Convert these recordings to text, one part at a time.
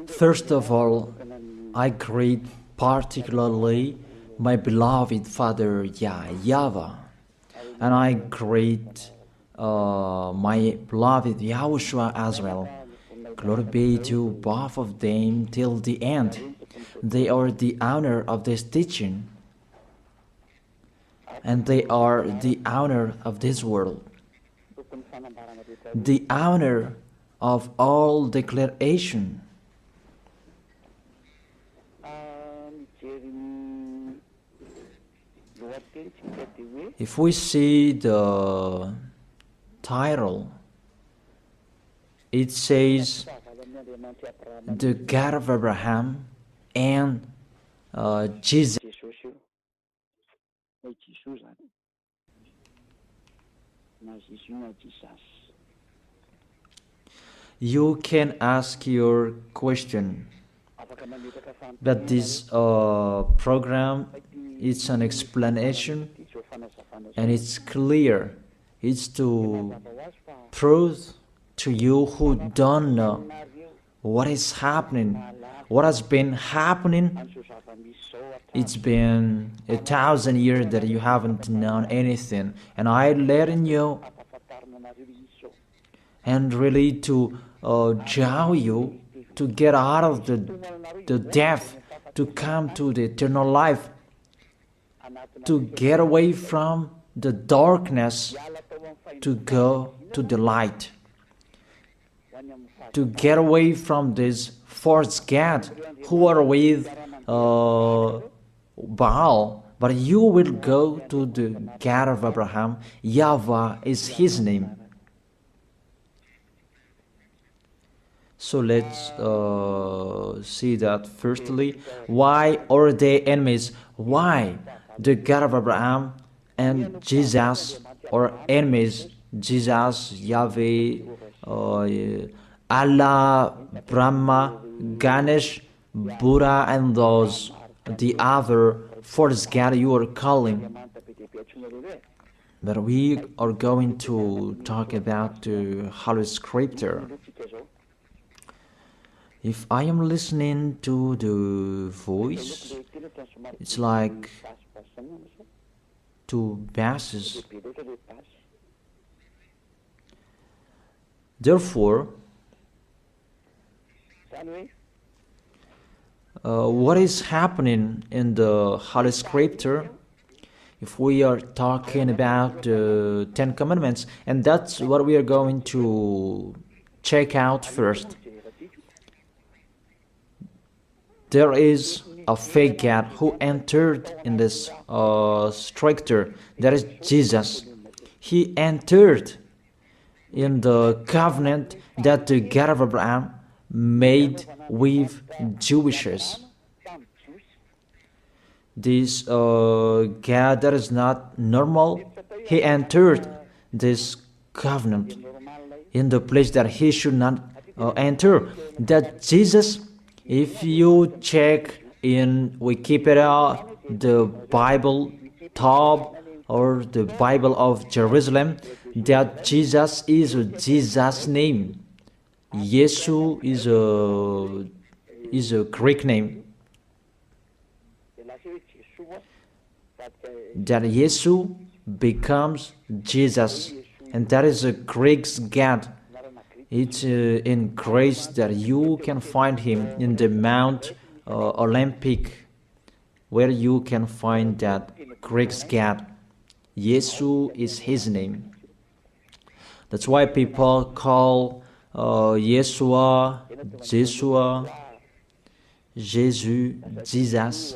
First of all, I greet particularly my beloved Father YAHVAH, and I greet my beloved YAHOSHUA as well. Glory be to both of them till the end. They are the honor of this teaching, and they are the honor of this world, the honor of all declaration. If we see the title, it says the God of Abraham and Jesus. You can ask your question, but this program, it's an explanation, and it's clear. It's to prove to you who don't know what is happening, what has been happening. It's been 1,000 years that you haven't known anything, and I'm letting you, and really to draw you to get out of the death, to come to the eternal life, to get away from the darkness, to go to the light, to get away from this false god who are with Baal, but you will go to the God of Abraham. YAHVAH is his name. So let's see that firstly. Why are they enemies? Why the God of Abraham and Jesus are enemies? Jesus, Yahweh, Allah, Brahma, Ganesh, Buddha, and those, the other false god you are calling. But we are going to talk about the Holy Scripture. If I am listening to the voice, it's like two basses. Therefore, what is happening in the Holy Scripture, if we are talking about the 10 Commandments, and that's what we are going to check out first. There is a fake God who entered in this structure. That is Jesus. He entered in the covenant that the God of Abraham made with Jewishes. This God that is not normal, he entered this covenant in the place that he should not enter. That Jesus, if you check in Wikipedia, the Bible Top or the Bible of Jerusalem, that Jesus is Jesus' name. Yesu is a Greek name. That Yesu becomes Jesus, and that is a Greek God. It's in grace that you can find him in the Mount Olympic, where you can find that Greek God. Yesu is his name. That's why people call Yeshua, Jeshua, Jesus, Jesus.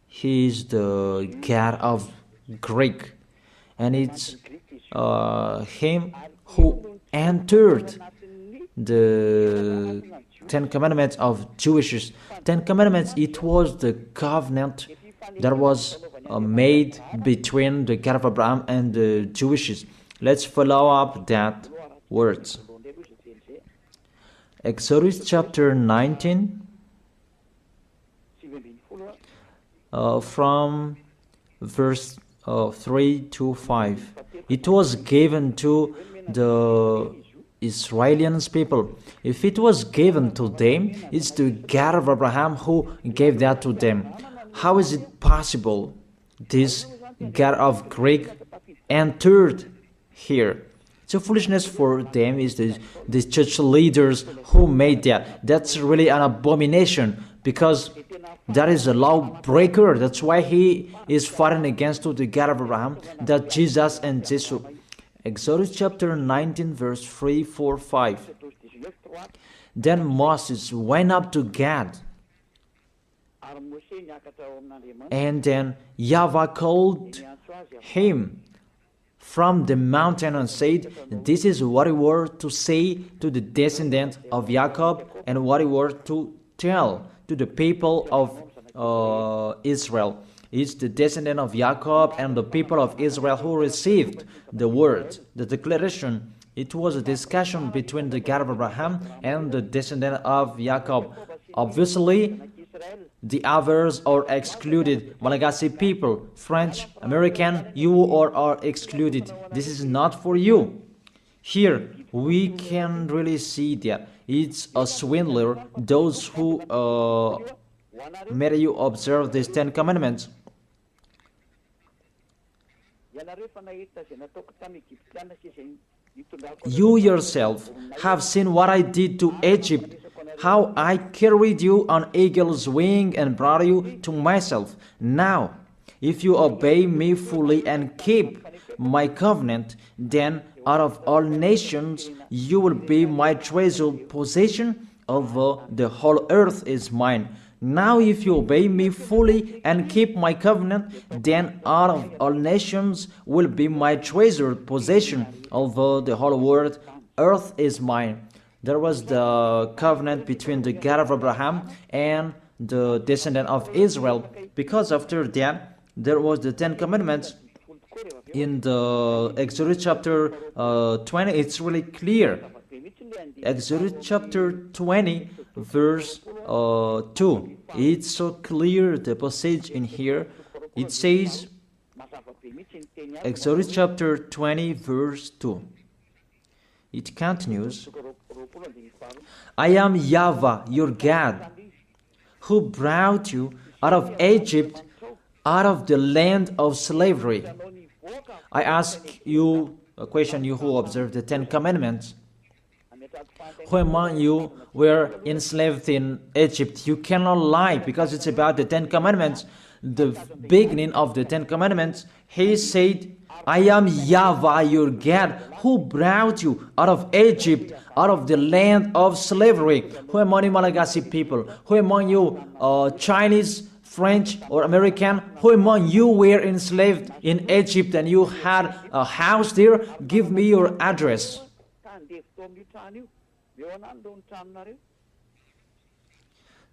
He is the God of Greek, and it's him who entered the 10 Commandments of Jewish. 10 Commandments, it was the covenant that was made between the God of Abraham and the Jewishes. Let's follow up that words. Exodus chapter 19, from verse 3 to 5. It was given to the Israelians people. If it was given to them, it's the God of Abraham who gave that to them. How is it possible this God of Greek entered here? It's a foolishness for them. Is the church leaders who made that. That's really an abomination, because that is a lawbreaker. That's why he is fighting against the God of Abraham, that Jesus and Jesus. Exodus chapter 19 verse 3, 4, 5. Then Moses went up to Gad, and then YAHVAH called him from the mountain and said, "This is what you were to say to the descendant of Jacob, and what you were to tell to the people of Israel." It's the descendant of Jacob and the people of Israel who received the word, the declaration. It was a discussion between the God of Abraham and the descendant of Jacob. Obviously, the others are excluded. Malagasy people, French, American, you are excluded. This is not for you. Here, we can really see that it's a swindler, those who made you observe these 10 commandments. You yourself have seen what I did to Egypt, how I carried you on eagle's wing and brought you to myself. Now, if you obey me fully and keep my covenant, then out of all nations you will be my treasured possession, although the whole earth is mine. Now if you obey me fully and keep my covenant, then out of all nations will be my treasured possession, although the whole world, earth is mine. There was the covenant between the God of Abraham and the descendant of Israel, because after that, there was the 10 commandments. In the Exodus chapter 20, it's really clear. Exodus chapter 20, verse 2. It's so clear, the passage in here. It says, Exodus chapter 20, verse 2. It continues, "I am YAHVAH, your God, who brought you out of Egypt, out of the land of slavery." I ask you a question, you who observe the 10 commandments. Who among you were enslaved in Egypt? You cannot lie, because it's about the 10 commandments. The beginning of the 10 commandments, he said, "I am YAHVAH, your God, who brought you out of Egypt, out of the land of slavery." Who among you Malagasy people? Who among you Chinese, French, or American? Who among you were enslaved in Egypt and you had a house there? Give me your address.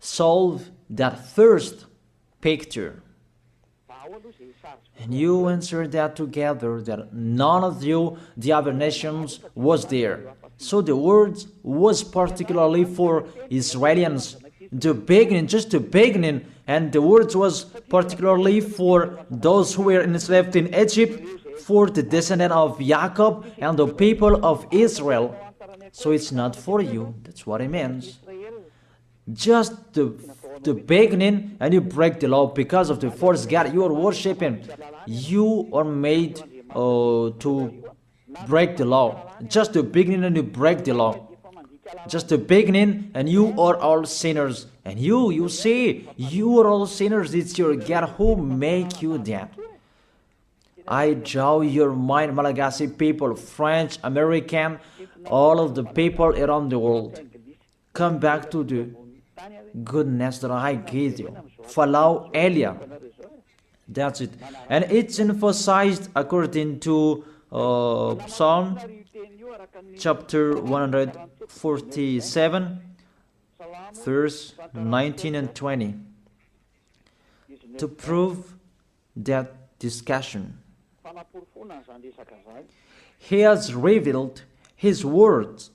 Solve that first picture. And you answer that together, that none of you, the other nations, was there. So the word was particularly for Israelians. The beginning, just the beginning, and the word was particularly for those who were enslaved in Egypt, for the descendant of Jacob and the people of Israel. So it's not for you. That's what it means. Just the beginning, and you break the law because of the false God you are worshiping. You are made to break the law. Just the beginning, and you break the law. Just the beginning, and you are all sinners. And you see, you are all sinners. It's your God who make you that. I draw your mind, Malagasy people, French, American, all of the people around the world. Come back to the goodness that I gave you. Follow Elia. That's it. And it's emphasized according to Psalm chapter 147, verse 19 and 20. To prove that discussion, he has revealed his words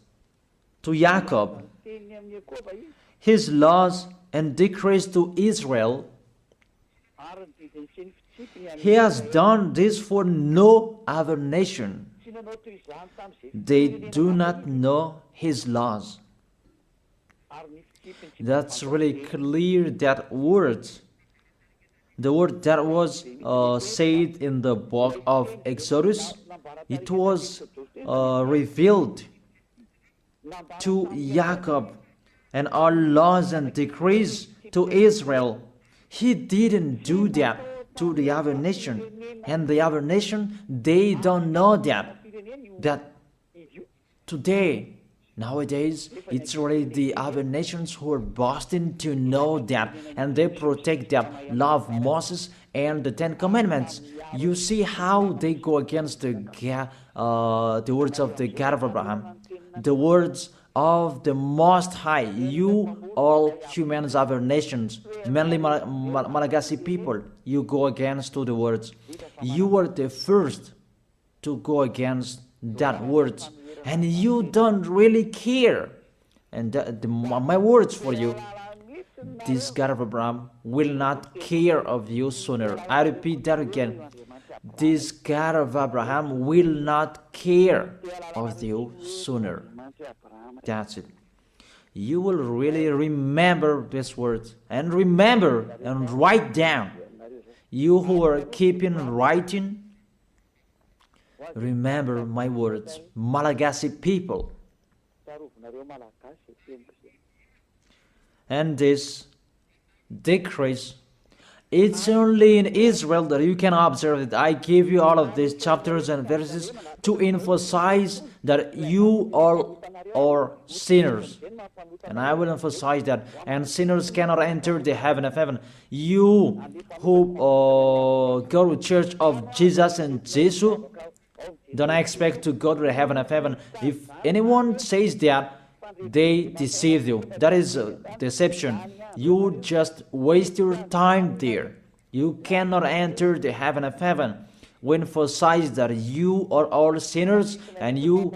to Jacob, his laws and decrees to Israel. He has done this for no other nation. They do not know His laws. That's really clear, that word. The word that was said in the book of Exodus, it was revealed to Jacob, and all laws and decrees to Israel. He didn't do that to the other nation, and the other nation, they don't know that today, nowadays, it's really the other nations who are boasting to know that, and they protect that, love Moses and the Ten Commandments. You see how they go against the words of the God of Abraham, the words of the Most High. You, all humans, other nations, mainly Malagasy people, you go against to the words. You were the first to go against that words, and you don't really care. And my words for you, this God of Abraham will not care of you sooner. I repeat that again. This God of Abraham will not care of you sooner. That's it. You will really remember these words, and remember and write down. You who are keeping writing, remember my words, Malagasy people. And this decrease, it's only in Israel that you can observe it. I give you all of these chapters and verses to emphasize that you all are sinners. And I will emphasize that. And sinners cannot enter the heaven of heaven. You who go to church of Jesus and Jesus, don't expect to go to the heaven of heaven. If anyone says that, they deceive you. That is deception. You just waste your time there. You cannot enter the heaven of heaven. We emphasize that you are all sinners and you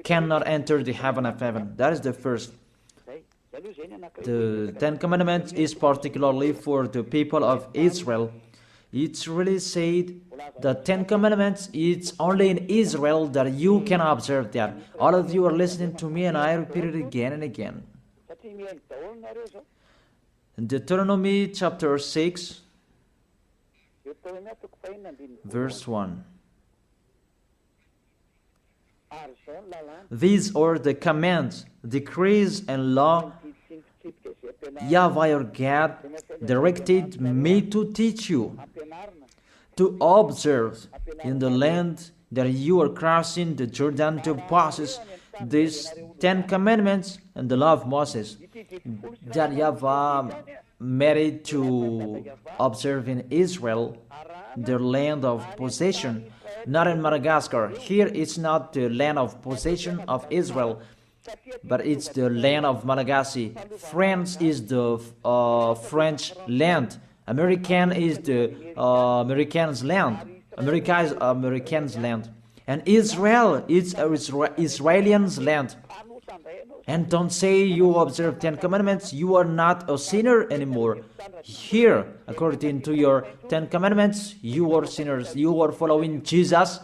cannot enter the heaven of heaven. That is the first. The Ten Commandments is particularly for the people of Israel. It's really said the Ten Commandments, it's only in Israel that you can observe that. All of you are listening to me, and I repeat it again and again. In Deuteronomy chapter 6, verse 1. These are the commands, decrees, and law YAHVAH your God directed me to teach you, to observe in the land that you are crossing the Jordan to possess these 10 commandments and the law of Moses, that YAHVAH made it to observe in Israel, their land of possession, not in Madagascar. Here it's not the land of possession of Israel, but it's the land of Malagasy. France is the French land. American is the Americans' land. America is Americans' land. And Israel is Israelians' land. And don't say you observe 10 commandments, you are not a sinner anymore. Here, according to your 10 commandments, you are sinners. You are following Jesus.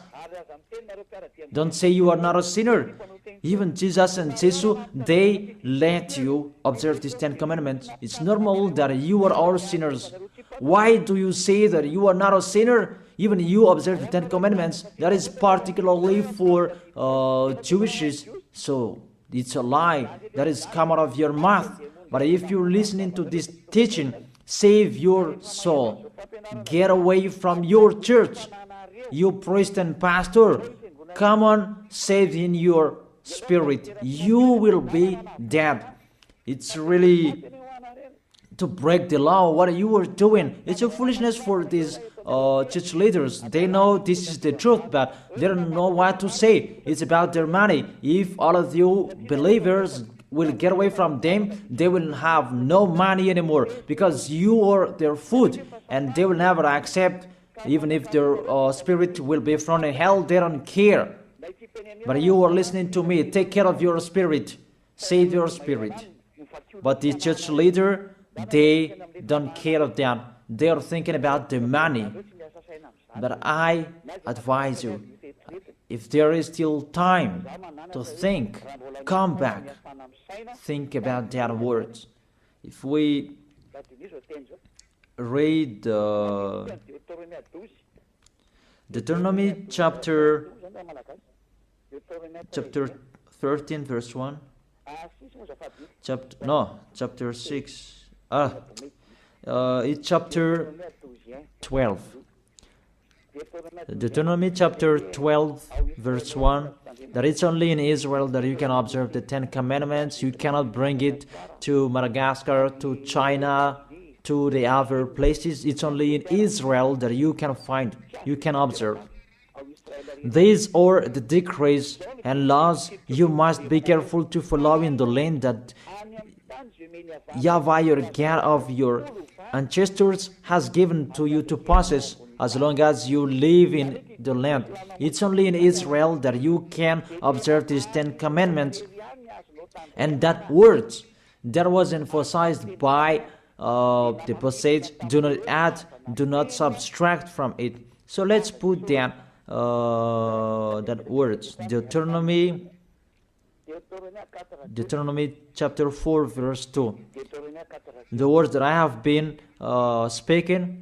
Don't say you are not a sinner. Even Jesus and Jesus, they let you observe these 10 commandments. It's normal that you are all sinners. Why do you say that you are not a sinner? Even you observe the 10 commandments. That is particularly for Jewishes. So it's a lie that is come out of your mouth. But if you're listening to this teaching, save your soul. Get away from your church. You priest and pastor, come on, save in your spirit. You will be dead. It's really to break the law. What you are doing, it's a foolishness for these church leaders. They know this is the truth, but they don't know what to say. It's about their money. If all of you believers will get away from them, they will have no money anymore, because you are their food, and they will never accept. Even if their spirit will be thrown in hell, they don't care. But you are listening to me. Take care of your spirit. Save your spirit. But the church leader, they don't care of that. They are thinking about the money. But I advise you, if there is still time to think, come back, think about that words. If we read Deuteronomy chapter 13 verse 1, chapter 6, it's chapter 12. Deuteronomy chapter 12 verse 1, that it's only in Israel that you can observe the 10 commandments. You cannot bring it to Madagascar, to China, to the other places. It's only in Israel that you can find, you can observe. These are the decrees and laws you must be careful to follow in the land that YAHVAH, your God of your ancestors, has given to you to possess as long as you live in the land. It's only in Israel that you can observe these 10 commandments. And that word that was emphasized by the passage, do not add, do not subtract from it. So let's put that words, Deuteronomy chapter 4 verse 2. The words that I have been speaking,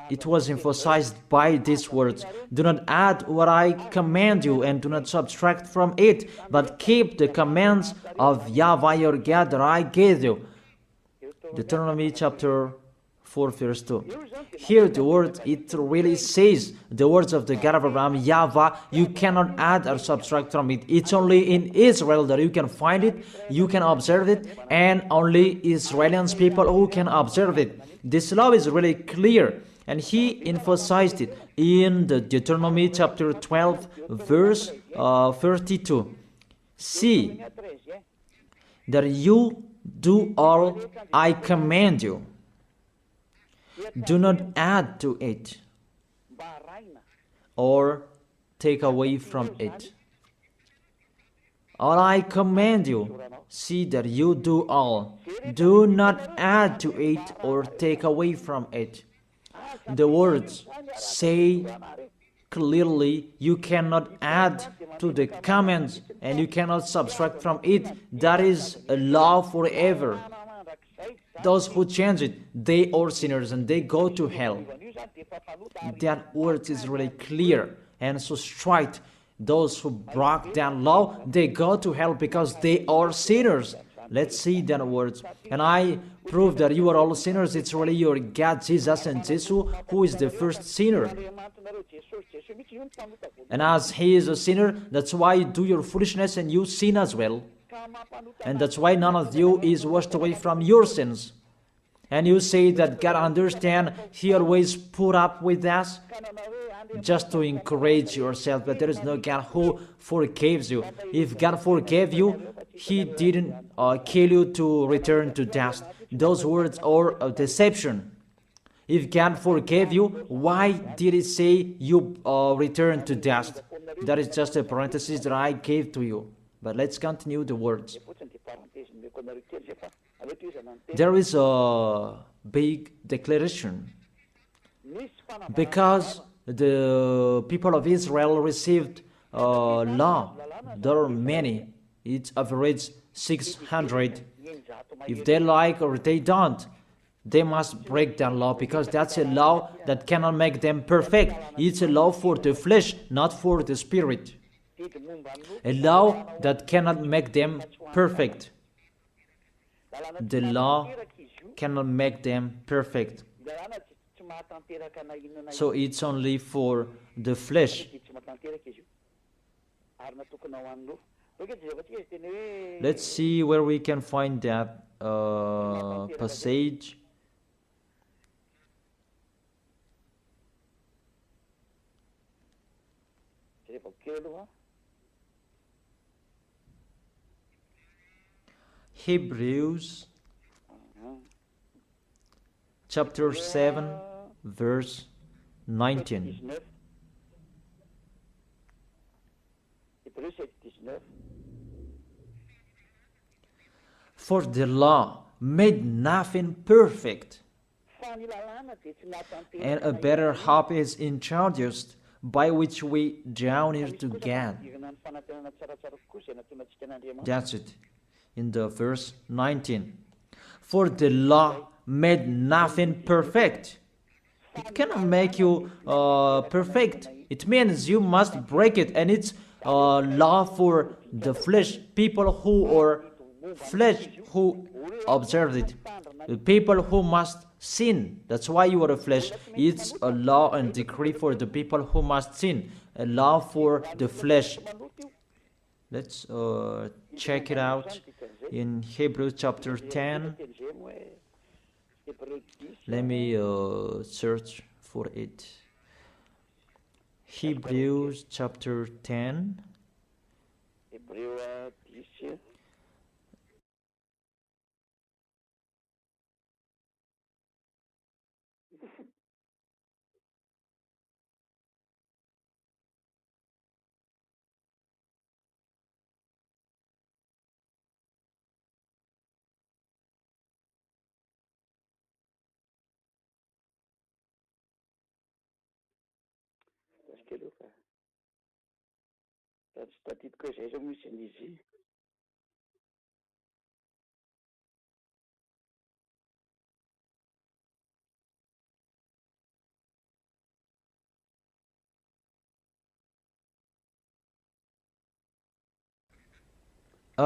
it was emphasized by these words. Do not add what I command you, and do not subtract from it, but keep the commands of YAHVAH your God that I gave you. Deuteronomy chapter 4 verse 2. Here the word, it really says the words of the God of Abraham, YAHVAH, you cannot add or subtract from it. It's only in Israel that you can find it, you can observe it, and only Israelians people who can observe it. This law is really clear, and he emphasized it in the Deuteronomy chapter 12 verse 32. See that you do all I command you. Do not add to it or take away from it. All I command you, see that you do all. Do not add to it or take away from it. The words say clearly you cannot add to the commands and you cannot subtract from it. That is a law forever. Those who change it, they are sinners and they go to hell. That word is really clear and so straight. Those who broke that law, they go to hell because they are sinners. Let's see that words. And I prove that you are all sinners. It's really your God, Jesus and Jesus, who is the first sinner. And as he is a sinner, that's why you do your foolishness and you sin as well. And that's why none of you is washed away from your sins. And you say that God understands, he always put up with us, just to encourage yourself, but there is no God who forgives you. If God forgave you, he didn't kill you to return to dust. Those words are a deception. If God forgave you, why did he say you return to dust? That is just a parenthesis that I gave to you. But let's continue the words. There is a big declaration. Because the people of Israel received law, there are many. It's average 600. If they like or they don't, they must break that law, because that's a law that cannot make them perfect. It's a law for the flesh, not for the spirit. A law that cannot make them perfect. The law cannot make them perfect. So it's only for the flesh. Let's see where we can find that passage. Hebrews chapter 7 verse 19. For the law made nothing perfect, and a better hope is introduced, by which we draw near to God. That's it. In the verse 19. For the law made nothing perfect. It cannot make you perfect. It means you must break it, and it's law for the flesh, people who are flesh who observe it, the people who must sin. That's why you are a flesh. It's a law and decree for the people who must sin, a law for the flesh. Let's check it out in Hebrews chapter 10. Let me search for it. Hebrews chapter 10.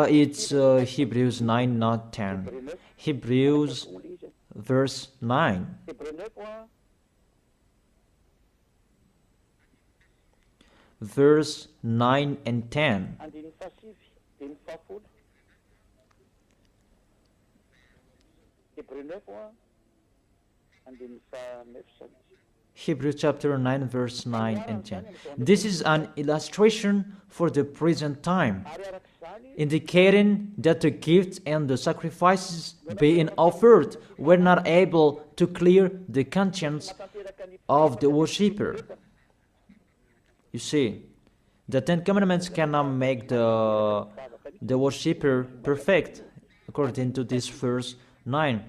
It's Hebrews 9, not 10. Hebrews verse 9. Verse 9 and 10. Hebrews chapter 9, verse 9 and 10. This is an illustration for the present time, indicating that the gifts and the sacrifices being offered were not able to clear the conscience of the worshipper. You see, the Ten Commandments cannot make the worshipper perfect, according to this verse 9.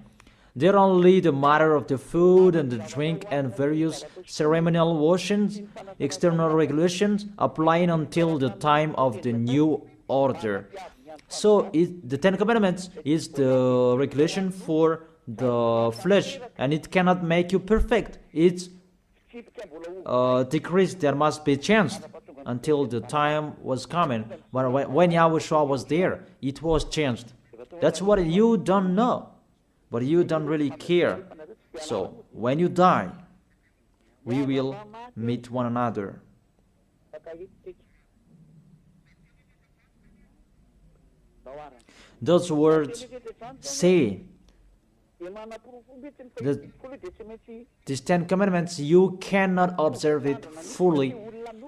They're only the matter of the food and the drink and various ceremonial washings, external regulations applying until the time of the new order. So the Ten Commandments is the regulation for the flesh, and it cannot make you perfect. It's decrease that must be changed until the time was coming. But when YAHVAH was there, it was changed. That's what you don't know, but you don't really care. So when you die, we will meet one another. Those words say that these Ten Commandments, you cannot observe it fully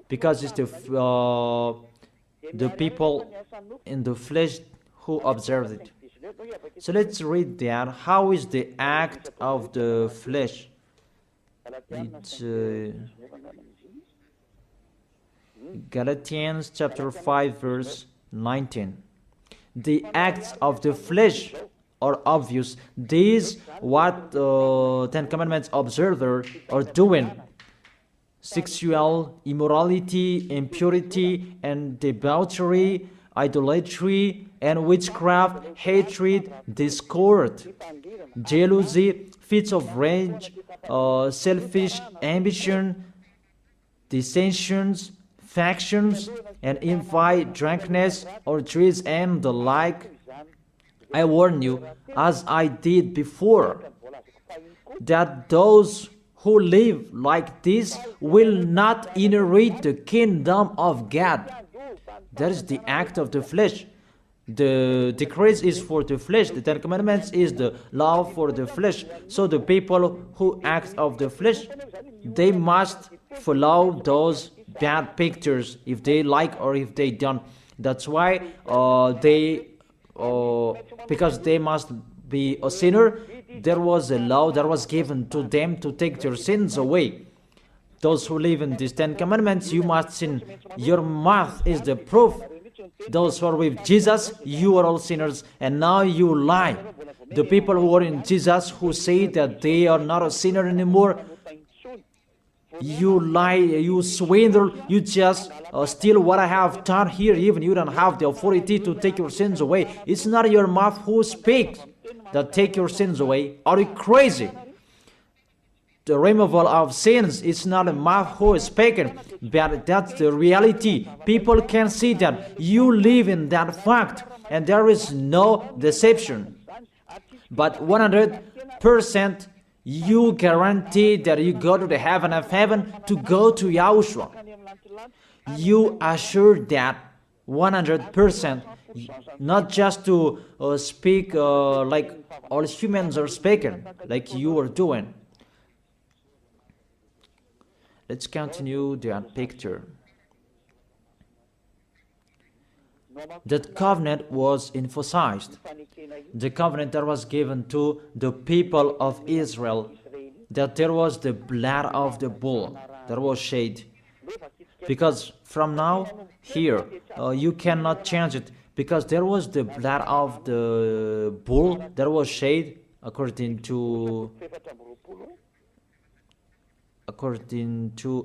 because it's the people in the flesh who observe it. So let's read that. How is the act of the flesh? It's Galatians chapter 5 verse 19. The acts of the flesh are obvious. These what Ten Commandments observers are doing: sexual immorality, impurity, and debauchery, idolatry, and witchcraft, hatred, discord, jealousy, fits of rage, selfish ambition, dissensions, factions, and envy, drunkenness, orgies, and the like. I warn you, as I did before, that those who live like this will not inherit the kingdom of God. That is the act of the flesh. The decrease is for the flesh. The Ten Commandments is the law for the flesh. So the people who act of the flesh, they must follow those bad pictures if they like or if they don't. That's why because they must be a sinner, there was a law that was given to them to take their sins away. Those who live in these Ten Commandments, you must sin. Your mouth is the proof. Those who are with Jesus, you are all sinners, and now you lie. The people who are in Jesus, who say that they are not a sinner anymore, You lie, you swindle, you just steal what I have done here. Even you don't have the authority to take your sins away. It's not your mouth who speaks that take your sins away. Are you crazy? The removal of sins is not a mouth who is speaking, but that's the reality. People can see that you live in that fact, and there is no deception. But 100%, you guarantee that you go to the heaven of heaven to go to Yahushua. You assure that 100%, not just to speak like all humans are speaking, like you are doing. Let's continue that picture. That covenant was emphasized. The covenant that was given to the people of Israel, that there was the blood of the bull that was shed. Because from now, here, you cannot change it, because there was the blood of the bull that was shed according to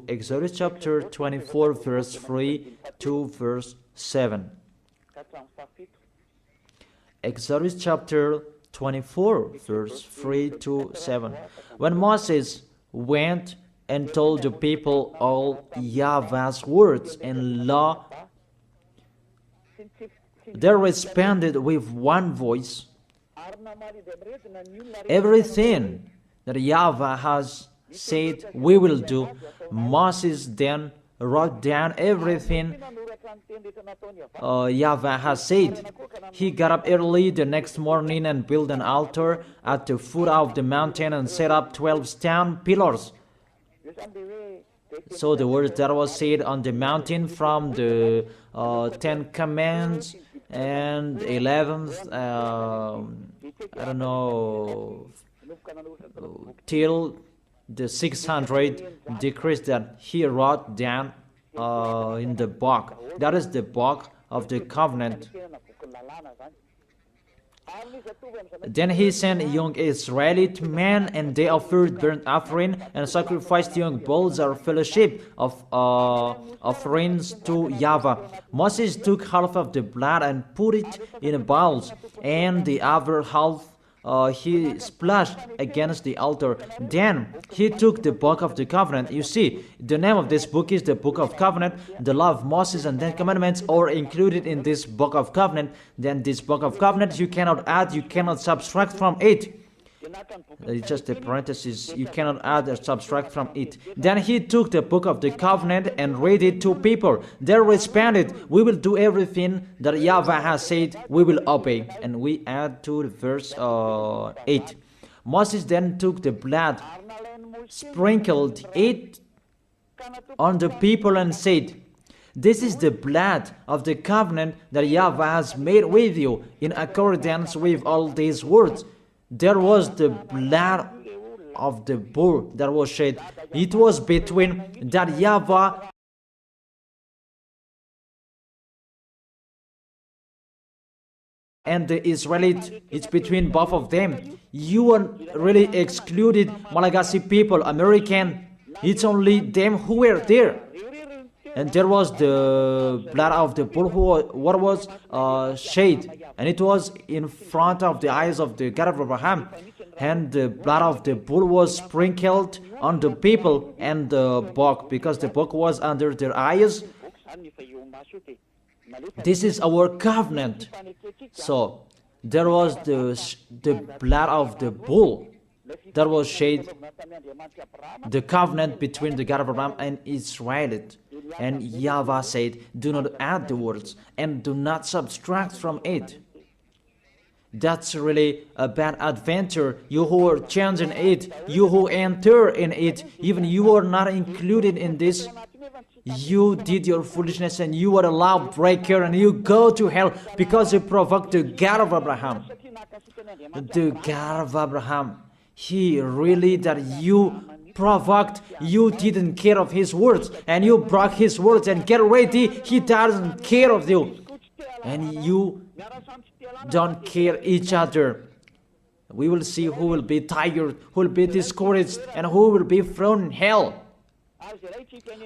Exodus chapter 24, verse 3 to verse 7. Exodus chapter 24, verse 3 to 7. When Moses went and told the people all YAHVAH's words and law, they responded with one voice. Everything that YAHVAH has said we will do. Moses then wrote down everything YAHVAH has said. He got up early the next morning and built an altar at the foot of the mountain and set up 12 stone pillars. So the words that was said on the mountain from the 10 Commandments and 11th, I don't know, till the 600 decrees that he wrote down in the book. That is the book of the covenant. Then he sent young Israelite men, and they offered burnt offering and sacrificed young bulls or fellowship of offerings to YAHVAH. Moses took half of the blood and put it in bowls, and the other half he splashed against the altar. Then he took the book of the covenant. You see, the name of this book is the book of covenant. The law of Moses and 10 commandments are included in this book of covenant. Then this book of covenant, you cannot add, you cannot subtract from it. It's just a parenthesis. You cannot add or subtract from it. Then he took the book of the covenant and read it to people. They responded, we will do everything that YAHVAH has said, we will obey. And we add to the verse 8. Moses then took the blood, sprinkled it on the people and said, this is the blood of the covenant that YAHVAH has made with you in accordance with all these words. There was the blood of the bull that was shed. It was between that YAHVAH and the Israelites. It's between both of them. You are really excluded Malagasy people, American. It's only them who were there. And there was the blood of the bull what was shed, and it was in front of the eyes of the God of Abraham. And the blood of the bull was sprinkled on the people and the book, because the book was under their eyes. This is our covenant. So there was the blood of the bull that was shed, the covenant between the God of Abraham and Israel. And YAHVAH said, do not add the words and do not subtract from it. That's really a bad adventure. You who are changing it, you who enter in it, even you are not included in this. You did your foolishness and you are a lawbreaker and you go to hell because you provoked the God of Abraham. The God of Abraham, he really that you provoked, you didn't care of his words and you broke his words, and get ready, he doesn't care of you and you don't care each other. We will see who will be tired, who will be discouraged, and who will be thrown in hell.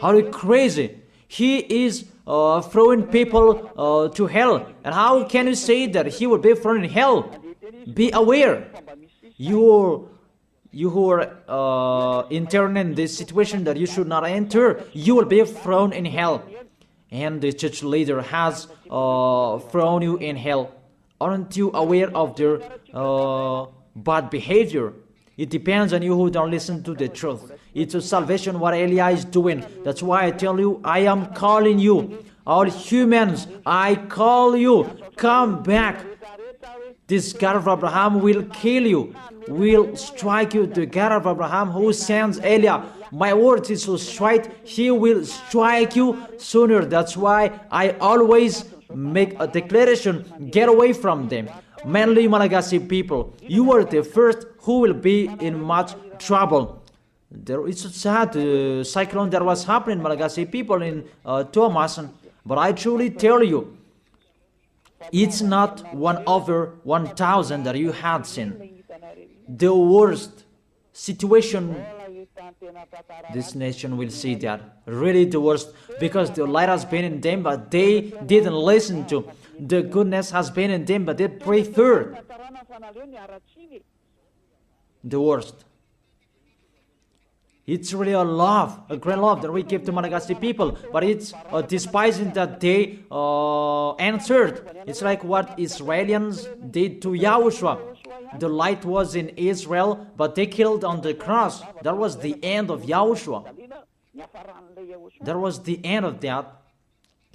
How crazy! He is throwing people to hell. And how can you say that he will be thrown in hell? Be aware. You who are intern in this situation that you should not enter, you will be thrown in hell. And the church leader has thrown you in hell. Aren't you aware of their bad behavior? It depends on you who don't listen to the truth. It's a salvation what Eliah is doing. That's why I tell you, I am calling you. All humans, I call you. Come back. This God of Abraham will kill you, will strike you. The God of Abraham who sends Eliah, my word is so straight, he will strike you sooner. That's why I always make a declaration, get away from them. Mainly Malagasy people, you are the first who will be in much trouble. It's a sad cyclone that was happening, Malagasy people in Thomas, but I truly tell you, it's not 1 over 1,000 that you had seen. The worst situation, this nation will see that. Really the worst, because the light has been in them, but they didn't listen to. The goodness has been in them, but they preferred the worst. It's really a love, a great love that we give to Malagasy people, but it's despising that they answered. It's like what Israelians did to Yahushua. The light was in Israel, but they killed on the cross. That was the end of Yahushua. That was the end of that.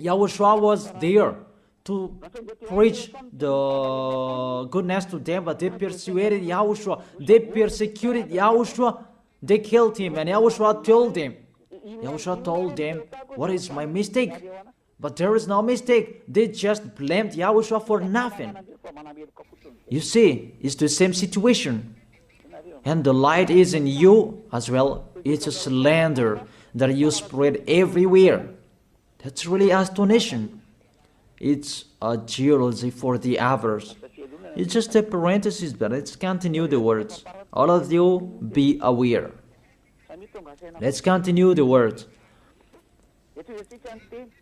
Yahushua was there to preach the goodness to them, but they persuaded Yahushua. They persecuted Yahushua. They killed him, and Yahushua told them. Yahushua told them, what is my mistake? But there is no mistake. They just blamed Yahushua for nothing. You see, it's the same situation. And the light is in you as well. It's a slander that you spread everywhere. That's really astonishing. It's a jealousy for the others. It's just a parenthesis, but let's continue the words. All of you, be aware. Let's continue the words.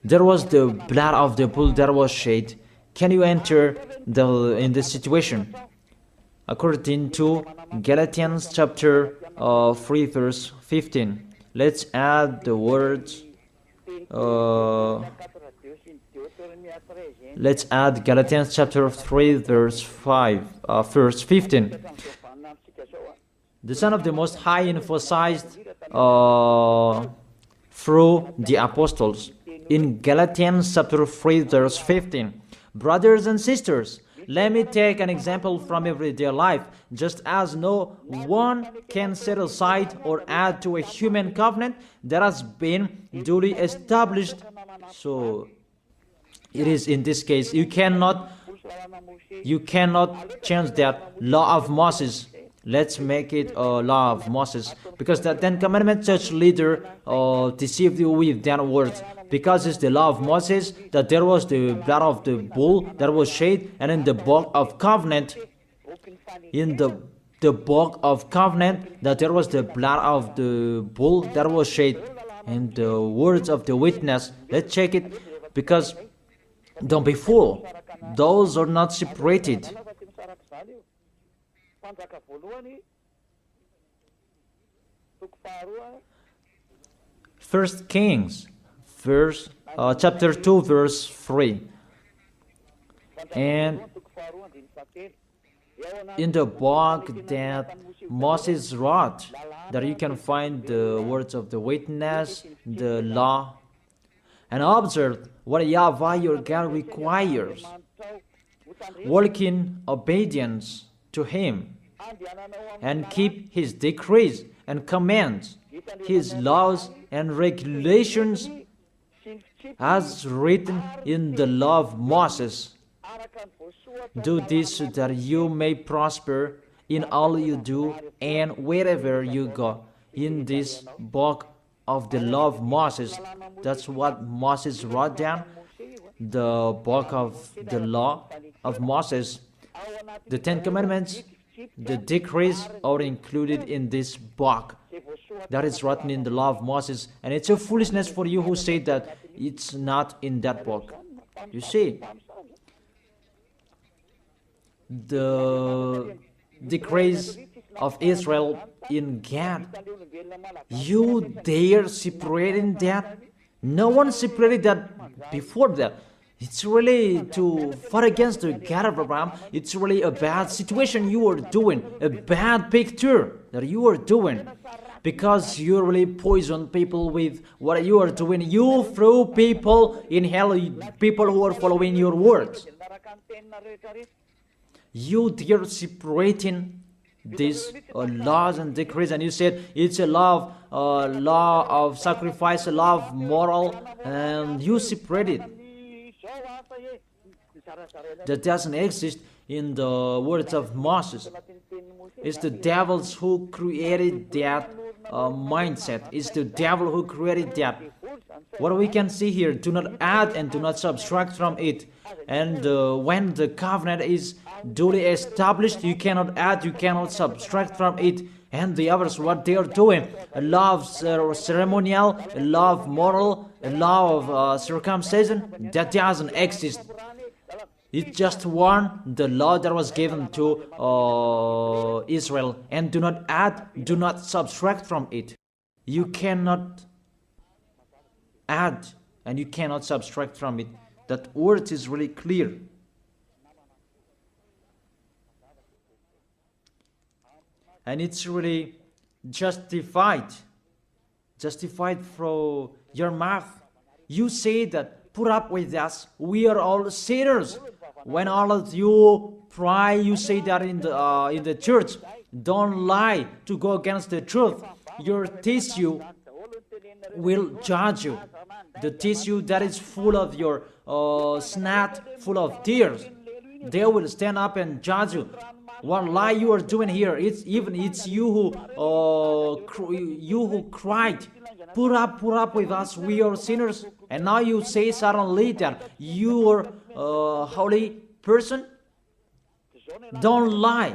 There was the blood of the bull that was shed. Can you enter in this situation? According to Galatians chapter 3 verse 15. Let's add the words. Let's add Galatians chapter 3 verse 15. The Son of the Most High emphasized through the apostles in Galatians chapter 3 verse 15. Brothers and sisters, let me take an example from everyday life. Just as no one can set aside or add to a human covenant that has been duly established, so it is in this case, you cannot change that law of Moses. Let's make it a law of Moses, because the Ten Commandment church leader deceived you with that words. Because it's the law of Moses that there was the blood of the bull that was shed, and in the book of covenant, the book of covenant, that there was the blood of the bull that was shed, and the words of the witness. Let's check it, because don't be fooled. Those are not separated. First Kings, chapter 2, verse 3. And in the book that Moses wrote, that you can find the words of the witness, the law, and observe what YAHVAH your God requires. Walk in obedience to Him, and keep His decrees and commands, His laws and regulations, as written in the law of Moses. Do this so that you may prosper in all you do and wherever you go. In this book of the law of Moses, that's what Moses wrote down, the book of the law of Moses. The Ten Commandments, the decrees are included in this book. that is written in the law of Moses, and it's a foolishness for you who say that it's not in that book. You see, the decrees of Israel in Gad, you dare separating that? No one separated that before that. It's really to fight against the God of Abraham. It's really a bad situation you are doing, a bad picture that you are doing, because you really poison people with what you are doing. You throw people in hell, people who are following your words. You dare separating these laws and decrees, and you said it's a law of sacrifice, a law of moral, and you separate it. That doesn't exist in the words of Moses. It's the devils who created that mindset. It's the devil who created that. What we can see here, do not add and do not subtract from it. And when the covenant is duly established, you cannot add, you cannot subtract from it. And the others, what they are doing, a law of ceremonial, a law of moral, a law of circumcision, that doesn't exist. It's just one, the law that was given to Israel. And do not add, do not subtract from it. You cannot add and you cannot subtract from it. That word is really clear. And it's really justified from your mouth. You say that, put up with us, we are all sinners. When all of you pray, you say that in the church. Don't lie to go against the truth. Your tissue will judge you. The tissue that is full of your snot, full of tears, they will stand up and judge you. What lie you are doing here? It's you who cried, put up with us, we are sinners, and now you say suddenly that you are a holy person. Don't lie.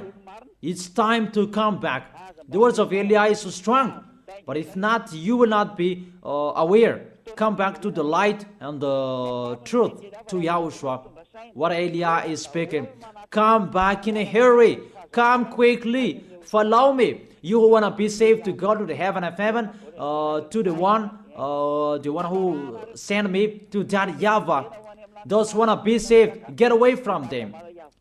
It's time to come back. The words of Eli is so strong, but if not, you will not be aware. Come back to the light and the truth, to Yahushua. What Eli is speaking. Come back in a hurry. Come quickly. Follow me. You who want to be saved, to go to the heaven of heaven, to the one who sent me, to that YAHVAH. Those who want to be saved, get away from them.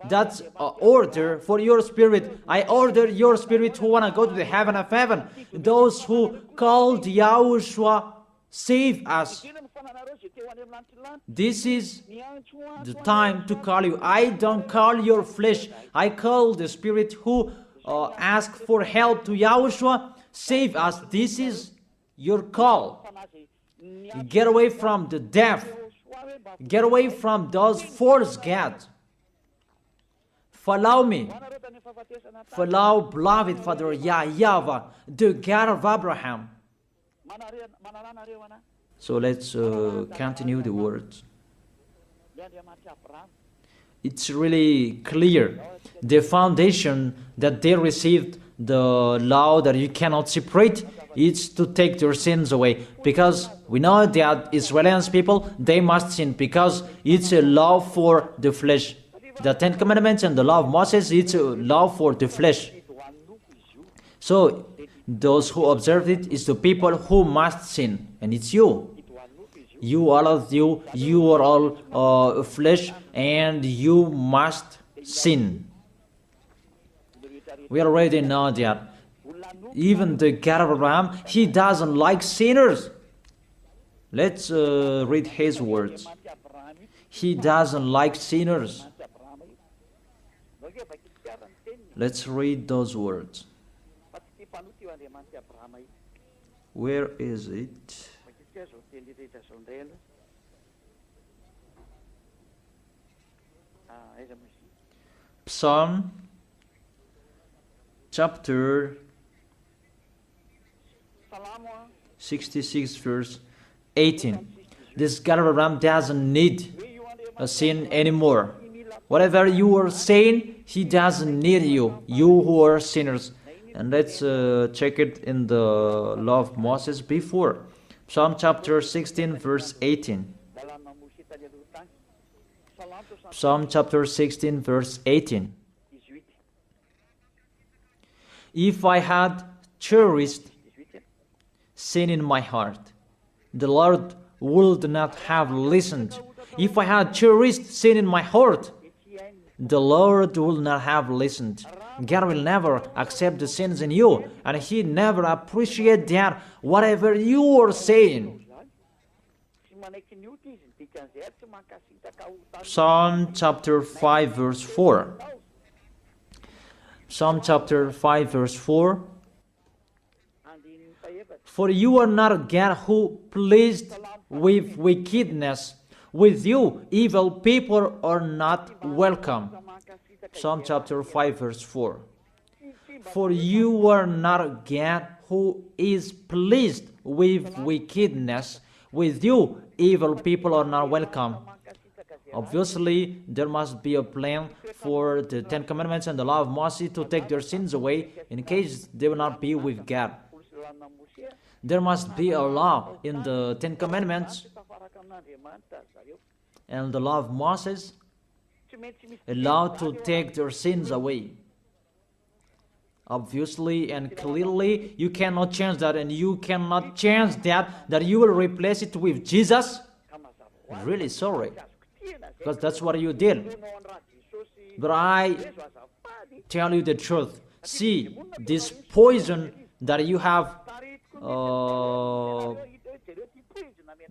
That's an order for your spirit. I order your spirit who want to go to the heaven of heaven. Those who called Yahushua, save us. This is the time to call you. I don't call your flesh. I call the spirit who ask for help to Yahushua. Save us. This is your call. Get away from the deaf. Get away from those false gods. Follow me. Follow beloved Father YAHVAH, the God of Abraham. So let's continue the words. It's really clear. The foundation that they received, the law that you cannot separate, is to take their sins away. Because we know that Israelians people, they must sin because it's a law for the flesh. The Ten Commandments and the law of Moses, it's a law for the flesh. So those who observe it is the people who must sin, and it's you. You, all of you, you are all flesh, and you must sin. We already know that. Even the God of Abraham, he doesn't like sinners. Let's read his words. He doesn't like sinners. Let's read those words. Where is it? Psalm chapter 66 verse 18. This God of Abraham doesn't need a sin anymore. Whatever you are saying, he doesn't need you. You who are sinners. And let's check it in the law of Moses before. Psalm chapter 16 verse 18. Psalm chapter 16 verse 18. If I had cherished sin in my heart, the Lord would not have listened. If I had cherished sin in my heart, the Lord will not have listened. God will never accept the sins in you, and He never appreciates that whatever you are saying. Psalm chapter 5 verse 4. Psalm chapter 5 verse 4. For you are not a God who pleased with wickedness. With you, evil people are not welcome. Psalm chapter 5 verse 4. For you are not a God who is pleased with wickedness. With you, evil people are not welcome. Obviously, there must be a plan for the Ten Commandments and the law of Moses to take their sins away in case they will not be with God. There must be a law in the Ten Commandments and the law of Moses, a law to take their sins away. Obviously and clearly, you cannot change that, and you cannot change that you will replace it with Jesus. Really sorry, because that's what you did. But I tell you the truth. See, this poison that you have,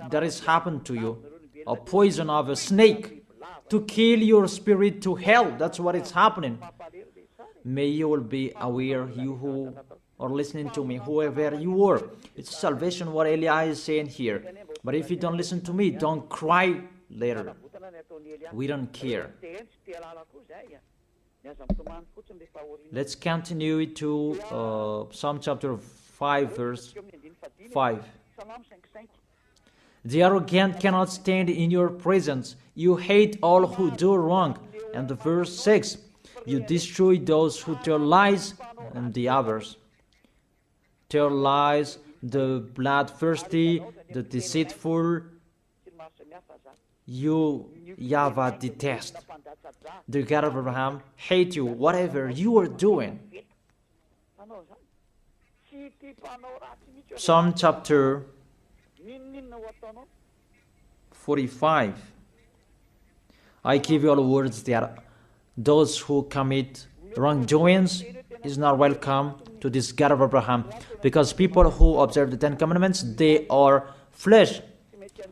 that has happened to you, a poison of a snake to kill your spirit to hell. That's what is happening. May you will be aware, you who are listening to me, whoever you are. It's salvation what Eli is saying here. But if you don't listen to me, don't cry later. We don't care. Let's continue to Psalm chapter 5 verse 5. The arrogant cannot stand in your presence. You hate all who do wrong. And the verse 6. You destroy those who tell lies, and the others. Tell lies, the bloodthirsty, the deceitful, you, YAHVAH, detest. The God of Abraham hate you, whatever you are doing. Psalm chapter 45. I give you all words that those who commit wrongdoings is not welcome to this God of Abraham, because people who observe the Ten Commandments, they are flesh,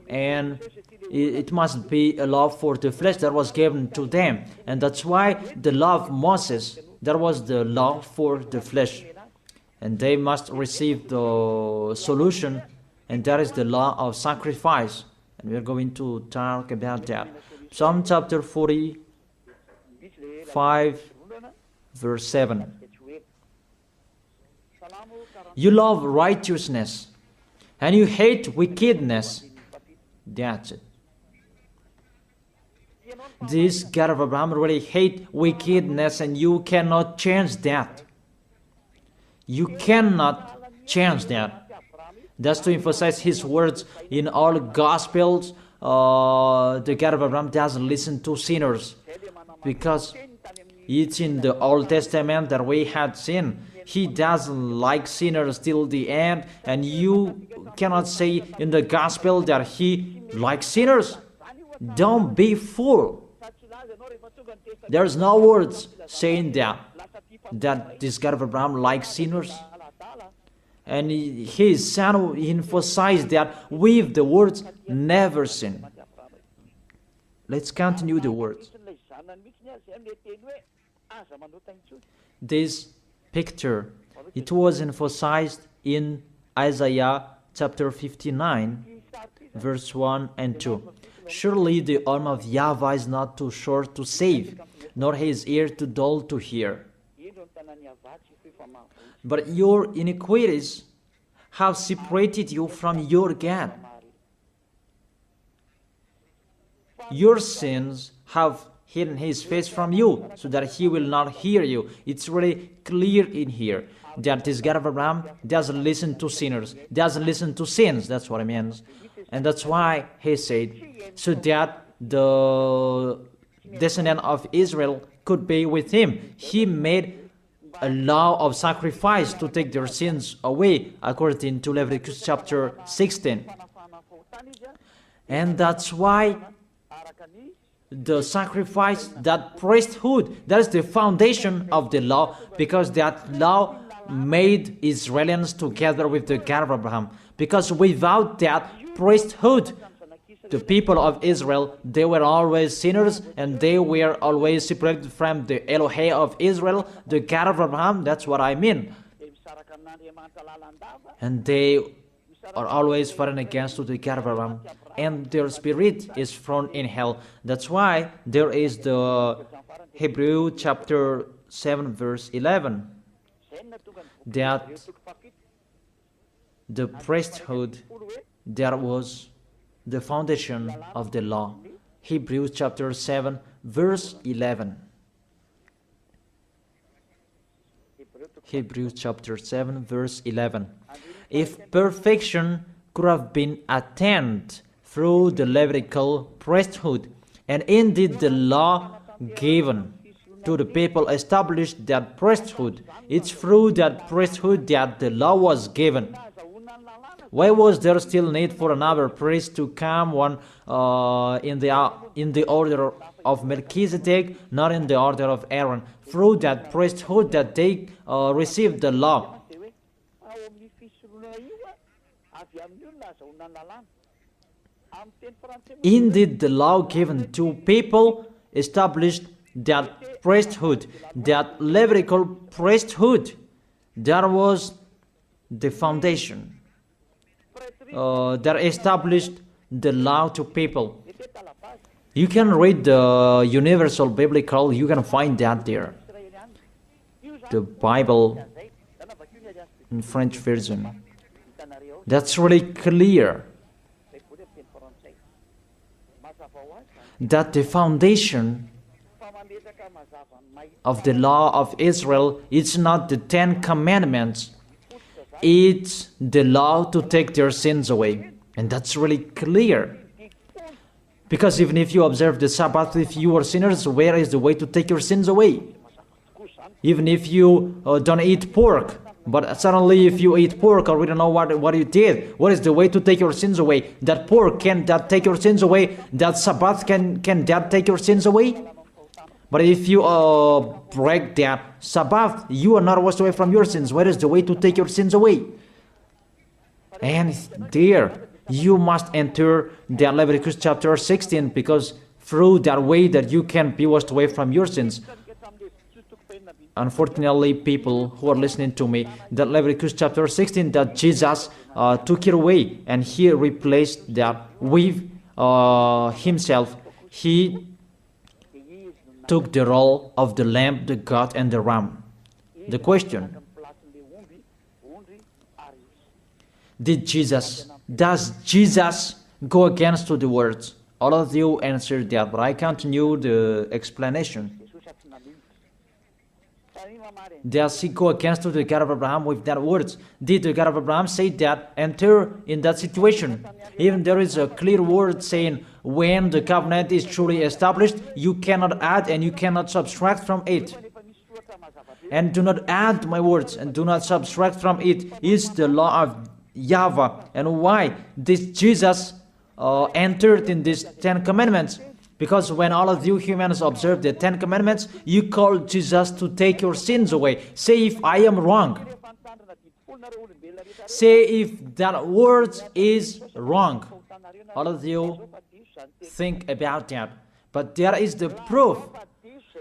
and it must be a law for the flesh that was given to them, and that's why the law of Moses, that was the law for the flesh, and they must receive the solution, and that is the law of sacrifice, and we're going to talk about that. Psalm chapter 45 verse 7. You love righteousness and you hate wickedness. That's it. This God of Abraham really hate wickedness, and you cannot change that. You cannot change that. That's to emphasize his words in all Gospels. The God of Abraham doesn't listen to sinners, because it's in the Old Testament that we had seen. He doesn't like sinners till the end, and you cannot say in the Gospel that he likes sinners. Don't be fool. There's no words saying that this God of Abraham likes sinners. And his son emphasized that with the words, never sin. Let's continue the words. This picture, it was emphasized in Isaiah chapter 59, verse 1 and 2. Surely the arm of YAHVAH is not too short to save, nor his ear too dull to hear. But your iniquities have separated you from your God. Your sins have hidden his face from you so that he will not hear you. It's really clear in here that this God of Abraham doesn't listen to sinners, doesn't listen to sins. That's what it means. And that's why he said, so that the descendant of Israel could be with him. He made a law of sacrifice to take their sins away, according to Leviticus chapter 16. And that's why the sacrifice, that priesthood, that is the foundation of the law, because that law made Israelians together with the God of Abraham. Because without that priesthood, the people of Israel, they were always sinners, and they were always separated from the Elohim of Israel, the God of Abraham. That's what I mean. And they are always fighting against the God of Abraham, and their spirit is thrown in hell. That's why there is the Hebrew chapter 7 verse 11, that the priesthood, that was the foundation of the law. Hebrews chapter 7 verse 11. Hebrews chapter 7 verse 11. If perfection could have been attained through the Levitical priesthood, and indeed the law given to the people established that priesthood, it's through that priesthood that the law was given. Why was there still need for another priest to come, one in the order of Melchizedek, not in the order of Aaron? Through that priesthood that they received the law. Indeed, the law given to people established that priesthood, that Levitical priesthood. That was the foundation. That established the law to people. You can read the Universal Biblical, you can find that there. The Bible in French version. That's really clear. That the foundation of the law of Israel is not the 10 Commandments. It's the law to take their sins away. And that's really clear. Because even if you observe the Sabbath, if you are sinners, where is the way to take your sins away? Even if you don't eat pork, but suddenly if you eat pork, or we don't know what you did, what is the way to take your sins away? That pork, can that take your sins away? That Sabbath, can that take your sins away? But if you break that Sabbath, you are not washed away from your sins. Where is the way to take your sins away? And there, you must enter the Leviticus chapter 16, because through that way that you can be washed away from your sins. Unfortunately, people who are listening to me, that Leviticus chapter 16, that Jesus took it away, and he replaced that with himself. He took the role of the lamb, the goat, and the ram. The question: does Jesus go against to the words? All of you answered that, but I continue the explanation. Does he go against to the God of Abraham with that words? Did the God of Abraham say that enter in that situation? Even there is a clear word saying when the covenant is truly established, you cannot add and you cannot subtract from it. And do not add my words and do not subtract from it is the law of YAHVAH. And why this Jesus entered in these 10 commandments? Because when all of you humans observe the 10 commandments, you call Jesus to take your sins away. Say if I am wrong. Say if that word is wrong. All of you think about that. But there is the proof.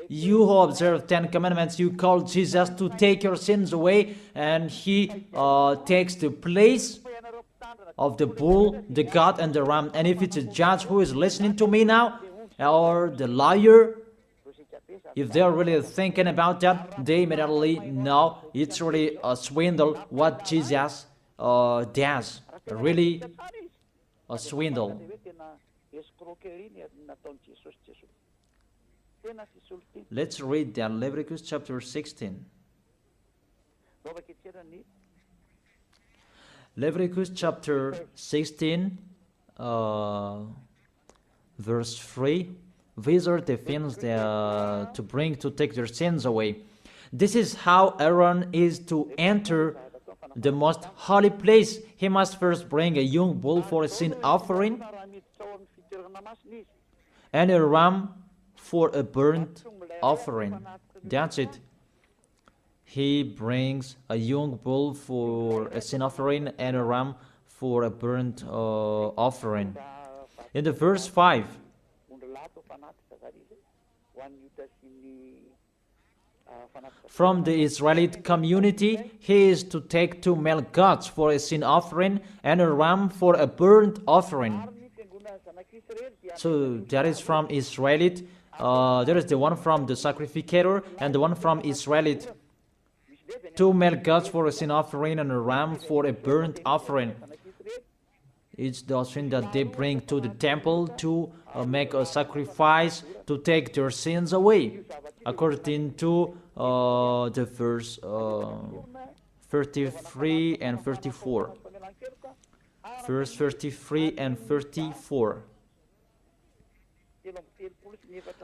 You who observe 10 commandments, you call Jesus to take your sins away, and he takes the place of the bull, the goat, and the ram. And if it's a judge who is listening to me now, or the lawyer, if they're really thinking about that, they immediately know it's really a swindle what Jesus does. Really a swindle. Let's read that, Leviticus chapter 16. Leviticus chapter 16, verse 3. These are the things that, to bring to take their sins away. This is how Aaron is to enter the most holy place. He must first bring a young bull for a sin offering and a ram for a burnt offering. That's it. He brings a young bull for a sin offering and a ram for a burnt offering. In the verse 5, from the Israelite community, he is to take 2 male goats for a sin offering and a ram for a burnt offering. So that is from Israelite. There is the one from the sacrificator and the one from Israelite. 2 male goats for a sin offering and a ram for a burnt offering. It's the offering that they bring to the temple to make a sacrifice to take their sins away, according to the verse 33 and 34. Verse 33 and 34.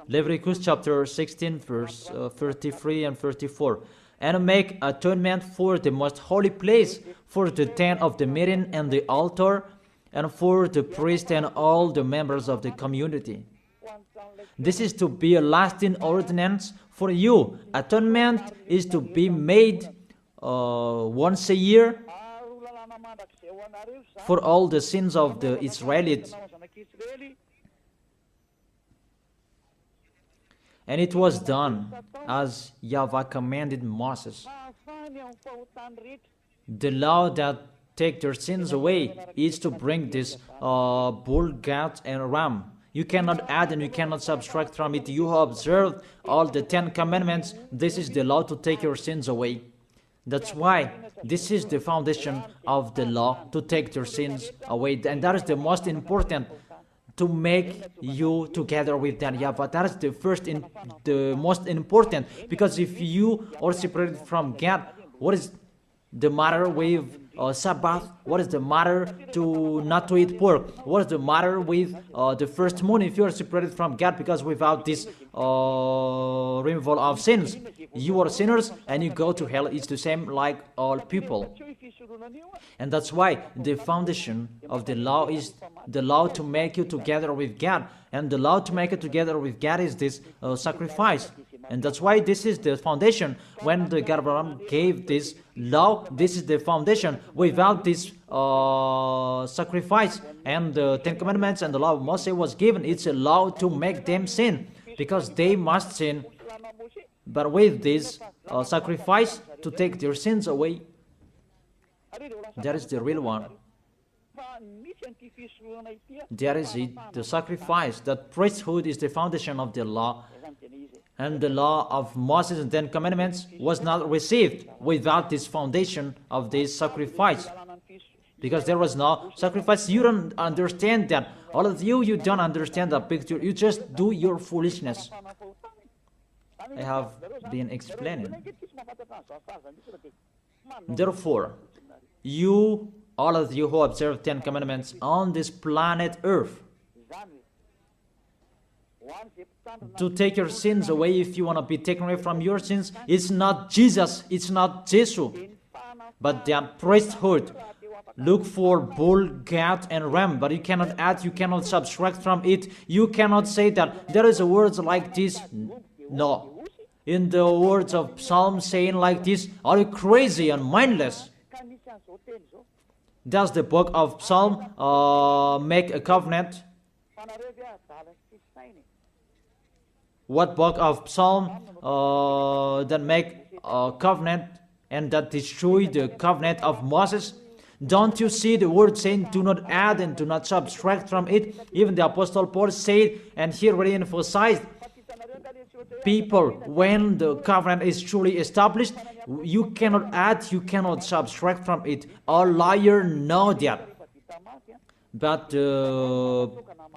Leviticus chapter 16, verse 33 and 34. And make atonement for the most holy place, for the tent of the meeting and the altar, and for the priest and all the members of the community. This is to be a lasting ordinance for you. Atonement is to be made once a year for all the sins of the Israelites. And it was done as YAHVAH commanded Moses. The law that take their sins away is to bring this bull, goat, and ram. You cannot add and you cannot subtract from it. You have observed all the 10 commandments. This is the law to take your sins away. That's why this is the foundation of the law to take your sins away. And that is the most important, to make you together with that YAHVAH. That is the most important. Because if you are separated from God, what is the matter with Sabbath? What is the matter to not to eat pork? What is the matter with the first moon if you are separated from God? Because without this removal of sins, you are sinners and you go to hell. It's the same like all people. And that's why the foundation of the law is the law to make you together with God. And the law to make it together with God is this sacrifice. And that's why this is the foundation. When the God Abraham gave this law, this is the foundation. Without this sacrifice and the 10 Commandments and the law of Moses was given, it's a law to make them sin, because they must sin. But with this sacrifice to take their sins away, that is the real one. That is it, the sacrifice. That priesthood is the foundation of the law. And the law of Moses and 10 Commandments was not received without this foundation of this sacrifice. Because there was no sacrifice. You don't understand that. All of you, you don't understand the picture. You just do your foolishness. I have been explaining. Therefore, you, all of you who observe 10 Commandments on this planet Earth, to take your sins away, if you want to be taken away from your sins, it's not Jesus, it's not Jesus, but the priesthood. Look for bull, goat, and ram, but you cannot add, you cannot subtract from it. You cannot say that there is a word like this. No. In the words of Psalm saying like this, are you crazy and mindless? Does the book of Psalm make a covenant? What book of Psalm that make a covenant and that destroy the covenant of Moses? Don't you see the word saying, do not add and do not subtract from it? Even the Apostle Paul said, and here really emphasized, people, when the covenant is truly established, you cannot add, you cannot subtract from it. All liars know that. But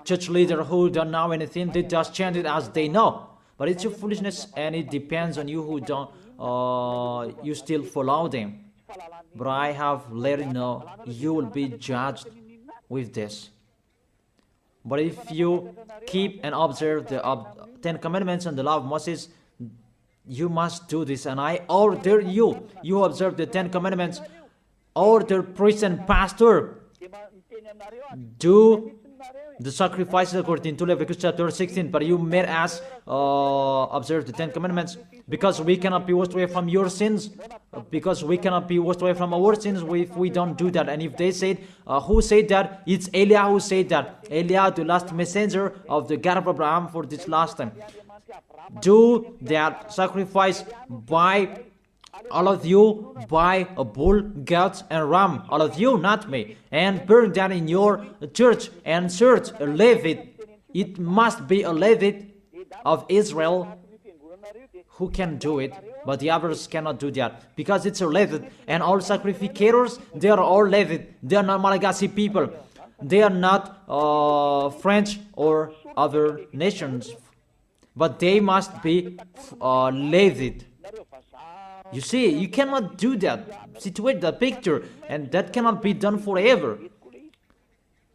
church leaders who don't know anything, they just chant it as they know. But it's your foolishness, and it depends on you who don't, you still follow them. But I have let you know, you will be judged with this. But if you keep and observe the 10 commandments and the law of Moses, you must do this. And I order you, you observe the 10 commandments, order priest and pastor, do the sacrifices according to Leviticus chapter 16. But you made us observe the 10 commandments, because we cannot be washed away from your sins, because we cannot be washed away from our sins if we don't do that. And if they said, who said that? It's Eliah who said that. Eliah, the last messenger of the God of Abraham for this last time. Do that sacrifice by all of you, by a bull, goat, and ram, all of you, not me, and burn that in your church and search a Levite. It must be a Levite of Israel who can do it, but the others cannot do that, because it's a Levite. And all sacrificators, they are all Levite. They are not Malagasy people. They are not French or other nations, but they must be Levite. You see, you cannot do that, situate the picture, and that cannot be done forever.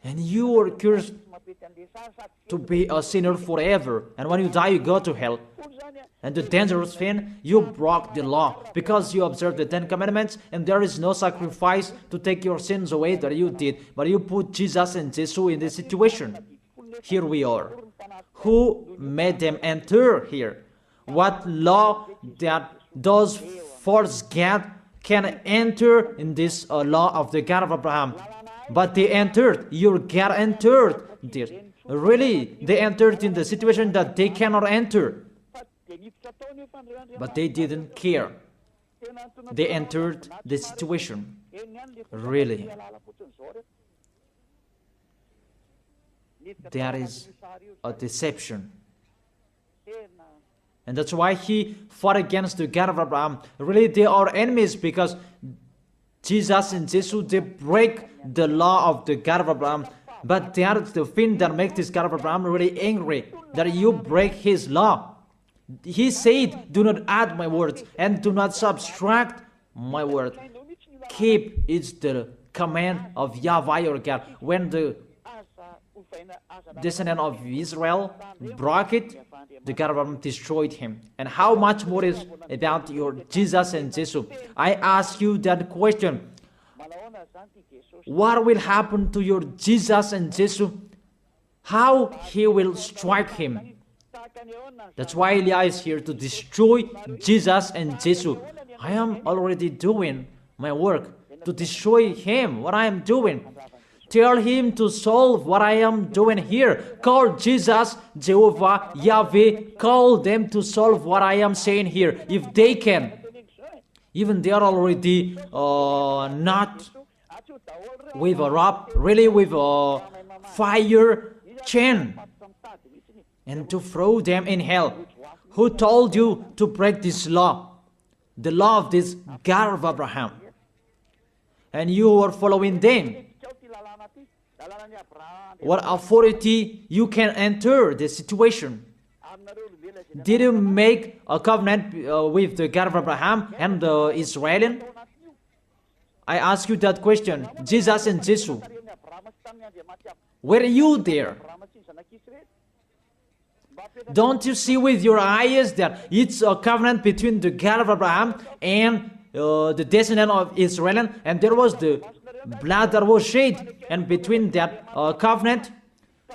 And you are cursed to be a sinner forever, and when you die, you go to hell. And the dangerous thing, you broke the law, because you observed the 10 commandments, and there is no sacrifice to take your sins away that you did, but you put Jesus and Jesus in this situation. Here we are. Who made them enter here? What law that those false God can enter in this law of the God of Abraham? But they entered. Your God entered this. Really, they entered in the situation that they cannot enter. But they didn't care. They entered the situation. Really. That is a deception. And that's why he fought against the God of Abraham. Really, they are enemies, because Jesus and Jesus, they break the law of the God of Abraham. But they are the thing that makes this God of Abraham really angry, that you break his law. He said, do not add my words, and do not subtract my word. Keep, it's the command of YAHVAH your God. When the descendant of Israel broke it, the God of Abraham destroyed him. And how much more is about your Jesus and Jesus? I ask you that question. What will happen to your Jesus and Jesus? How he will strike him? That's why Eliah is here, to destroy Jesus and Jesus. I am already doing my work to destroy him, what I am doing. Tell him to solve what I am doing here. Call Jesus, Jehovah, Yahweh. Call them to solve what I am saying here, if they can. Even they are already not with a rope, really with a fire chain, and to throw them in hell. Who told you to break this law? The law of this God of Abraham. And you are following them. What authority you can enter the situation? Did you make a covenant with the God of Abraham and the Israelian? I ask you that question. Jesus and Jesus, were you there? Don't you see with your eyes that it's a covenant between the God of Abraham and the descendant of Israel, and there was the blood that was shed, and between that covenant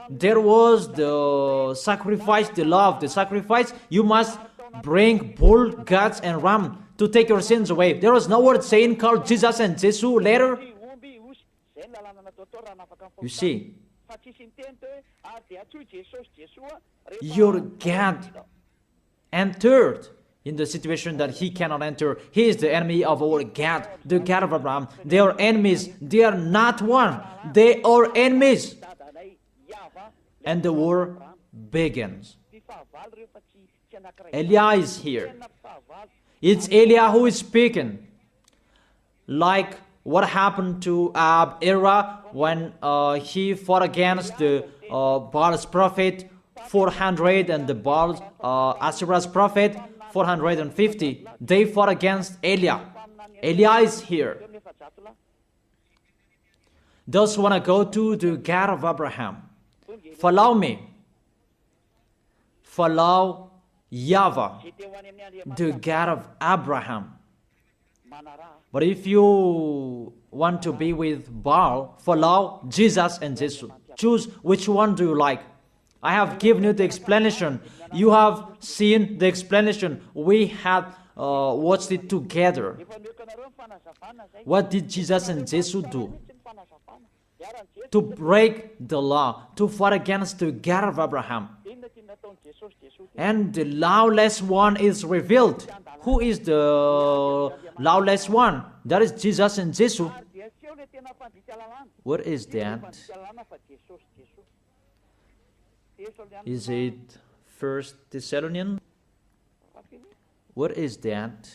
there was the sacrifice, the law of the sacrifice. You must bring bull, goats, and ram to take your sins away. There was no word saying call Jesus and Jesus later. You see, your God entered in the situation that he cannot enter. He is the enemy of our God, the God of Abraham. They are enemies. They are not one. They are enemies. And the war begins. Eliah is here. It's Eliah who is speaking. Like what happened to Era when he fought against the Baal's prophet 400, and the Baal, Asherah's prophet, 450. They fought against Eliah. Eliah is here. Those who want to go to the God of Abraham, follow me. Follow YAHVAH, the God of Abraham. But if you want to be with Baal, follow Jesus and Jesus. Choose which one do you like. I have given you the explanation. You have seen the explanation. We have watched it together. What did Jesus and Jesus do? To break the law, to fight against the God of Abraham. And the lawless one is revealed. Who is the lawless one? That is Jesus and Jesus. What is that? Is it 1 Thessalonians? What is that?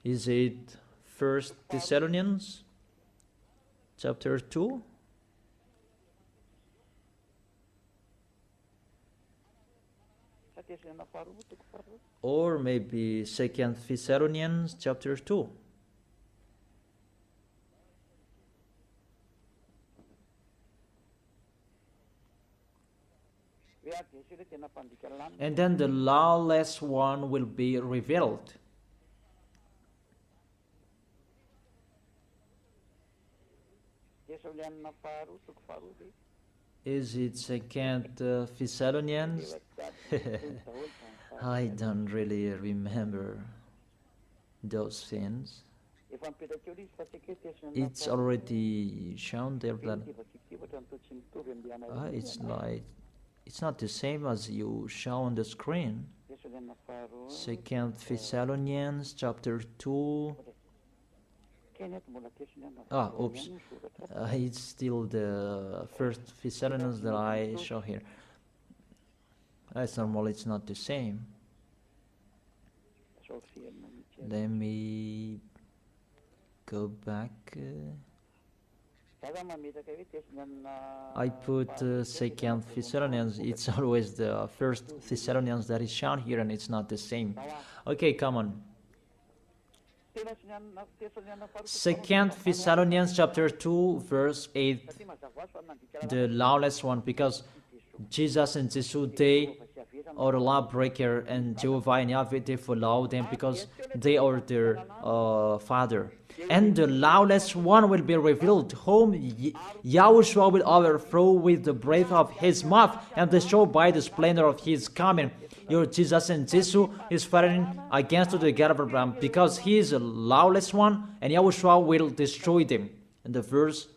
Is it 1 Thessalonians chapter 2? Or maybe 2 Thessalonians chapter 2. And then the lawless one will be revealed. Is it 2 Thessalonians? I don't really remember those things. It's already shown there that it's not the same as you show on the screen. 2 Thessalonians chapter 2. Oops. It's still the 1 Thessalonians that I show here. It's normal, it's not the same. Let me go back. I put 2 Thessalonians. It's always the 1 Thessalonians that is shown here, and it's not the same. Okay, come on. 2 Thessalonians chapter 2 verse 8, the lawless one, because Jesus and Jesus, they are the lawbreaker, and Jehovah and Yahweh, they follow them because they are their father. And the lawless one will be revealed, whom YAHOSHUA will overthrow with the breath of his mouth and destroy by the splendor of his coming. Your Jesus and Jesus is fighting against the God of Abraham because he is a lawless one, and YAHOSHUA will destroy them. And the verse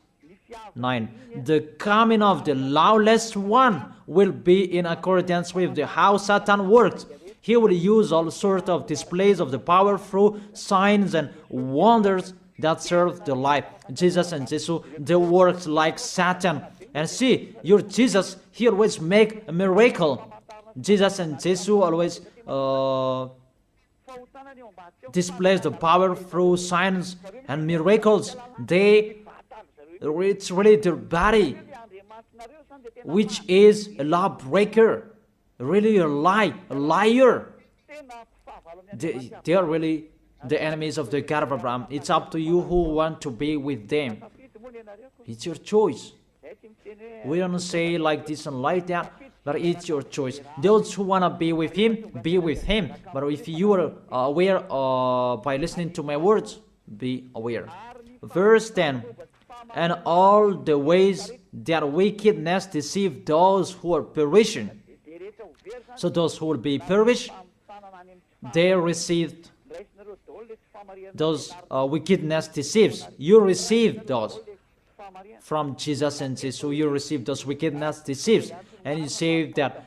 9, the coming of the lawless one will be in accordance with how Satan works. He will use all sorts of displays of the power through signs and wonders that serve the lie. Jesus and Jesus, they work like Satan. And see, your Jesus, he always make a miracle. Jesus and Jesus always displays the power through signs and miracles. It's really their body, which is a lawbreaker, really a liar. They are really the enemies of the God of Abraham. It's up to you who want to be with them. It's your choice. We don't say like this and like that, but it's your choice. Those who want to be with him, be with him. But if you are aware by listening to my words, be aware. Verse 10, and all the ways that wickedness deceive those who are perishing. So those who will be perished, they received those wickedness deceives. You receive those from Jesus and Jesus. You receive those wickedness deceives. And you say that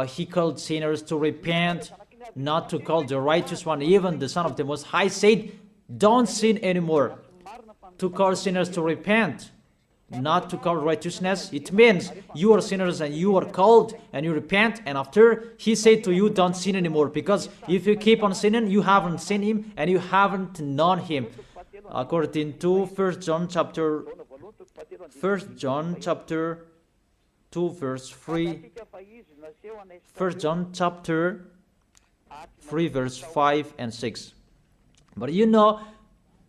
he called sinners to repent, not to call the righteous one. Even the Son of the Most High said, don't sin anymore. To call sinners to repent, not to call righteousness. It means you are sinners and you are called and you repent, and after he said to you, don't sin anymore, because if you keep on sinning, you haven't seen him and you haven't known him. According to 1 John chapter 2 verse 3, 1 John chapter 3 verse 5 and 6. But you know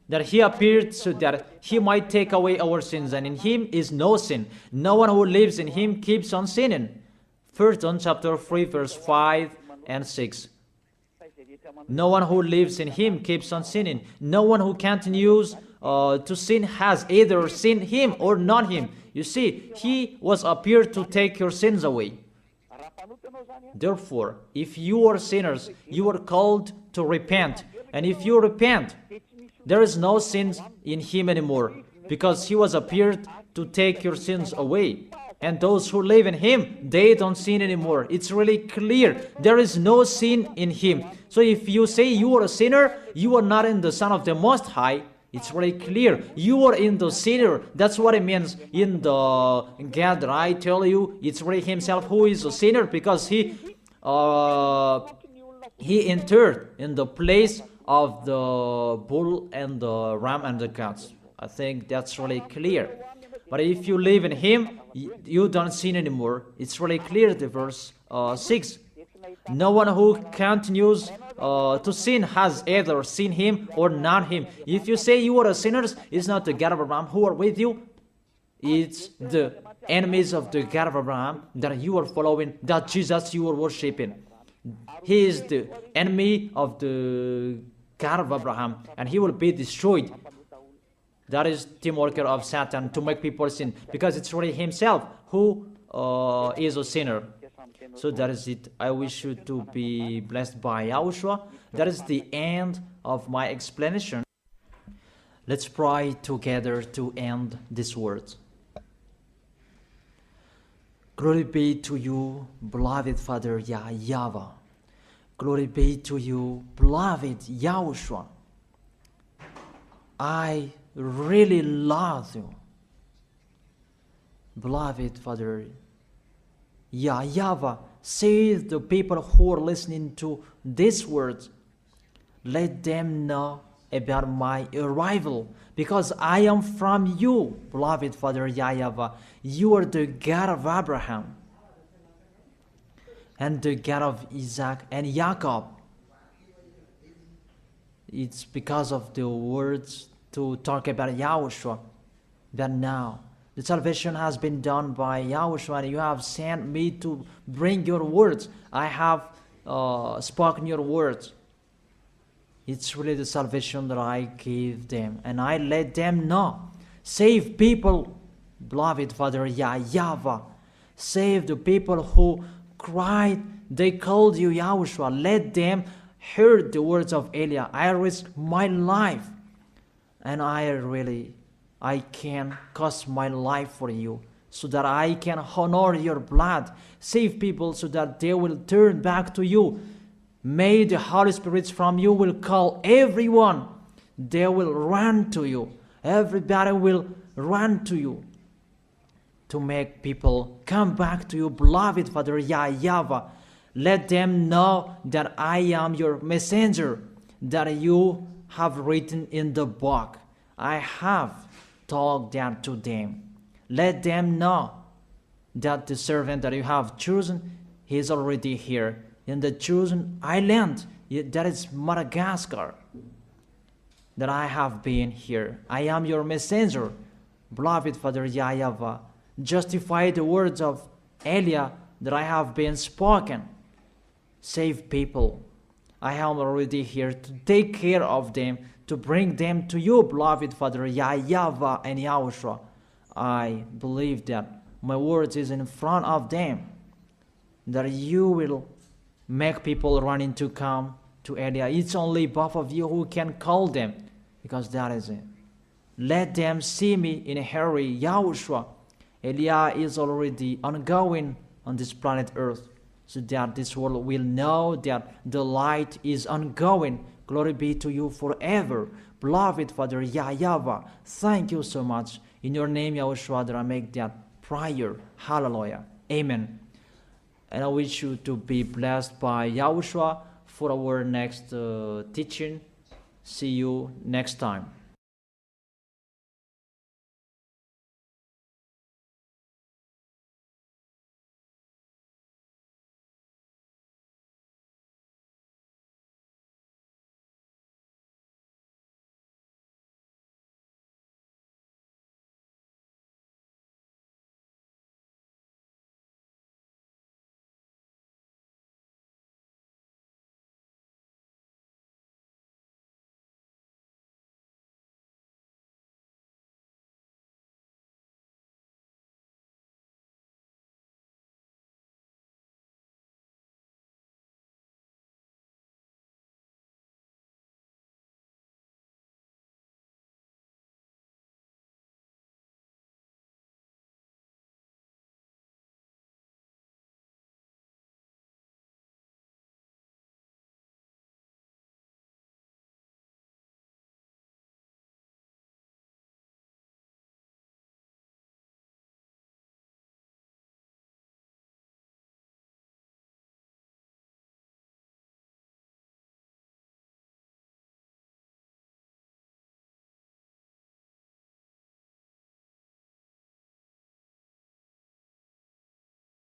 that he appeared so that he might take away our sins, and in him is no sin. No one who lives in him keeps on sinning. 1 John chapter 3 verse 5 and 6. No one who lives in him keeps on sinning. No one who continues to sin has either sinned him or not him. You see, he was appeared to take your sins away. Therefore, if you are sinners, you are called to repent. And if you repent, there is no sin in him anymore, because he was appeared to take your sins away. And those who live in him, they don't sin anymore. It's really clear. There is no sin in him. So if you say you are a sinner, you are not in the Son of the Most High. It's very clear. You are in the sinner. That's what it means in the God that I tell you. It's really himself who is a sinner, because he entered in the place of the bull and the ram and the goats. I think that's really clear. But if you live in him, you don't sin anymore. It's really clear, the verse 6. No one who continues to sin has either seen him or not him. If you say you are a sinner, it's not the God of Abraham who are with you. It's the enemies of the God of Abraham that you are following, that Jesus you are worshiping. He is the enemy of the God of Abraham, and he will be destroyed. That is team worker of Satan, to make people sin, because it's really himself who is a sinner. So that is it. I wish you to be blessed by Yahushua. That is the end of my explanation. Let's pray together to end this word. Glory be to you, beloved Father YAHVAH. Glory be to you, beloved Yahushua. I really love you, beloved Father YAHVAH. Save the people who are listening to these words. Let them know about my arrival, because I am from you, beloved Father YAHVAH. You are the God of Abraham and the God of Isaac and Jacob. It's because of the words to talk about Yahushua that now the salvation has been done by Yahushua, and you have sent me to bring your words. I have spoken your words. It's really the salvation that I gave them, and I let them know. Save people, beloved Father YAHVAH. Save the people who cried, they called you Yahushua. Let them hear the words of Eliah. I risk my life, and I can cost my life for you, so that I can honor your blood. Save people so that they will turn back to you. May the Holy Spirit from you will call everyone. They will run to you. Everybody will run to you to make people come back to you, beloved Father YAHVAH. Let them know that I am your messenger, that you have written in the book. I have told that to them. Let them know that the servant that you have chosen, he is already here in the chosen island, that is Madagascar, that I have been here. I am your messenger, beloved Father YAHVAH. Justify the words of Eliah that I have been spoken. Save people. I am already here to take care of them, to bring them to you, beloved Father YAHVAH and Yahushua. I believe that my words is in front of them, that you will make people running to come to Eliah. It's only both of you who can call them, because that is it. Let them see me in a hurry, Yahushua. Eliah is already ongoing on this planet Earth, so that this world will know that the light is ongoing. Glory be to you forever, beloved Father YAHVAH. Thank you so much. In your name, Yahushua, that I make that prayer. Hallelujah. Amen. And I wish you to be blessed by Yahushua for our next teaching. See you next time.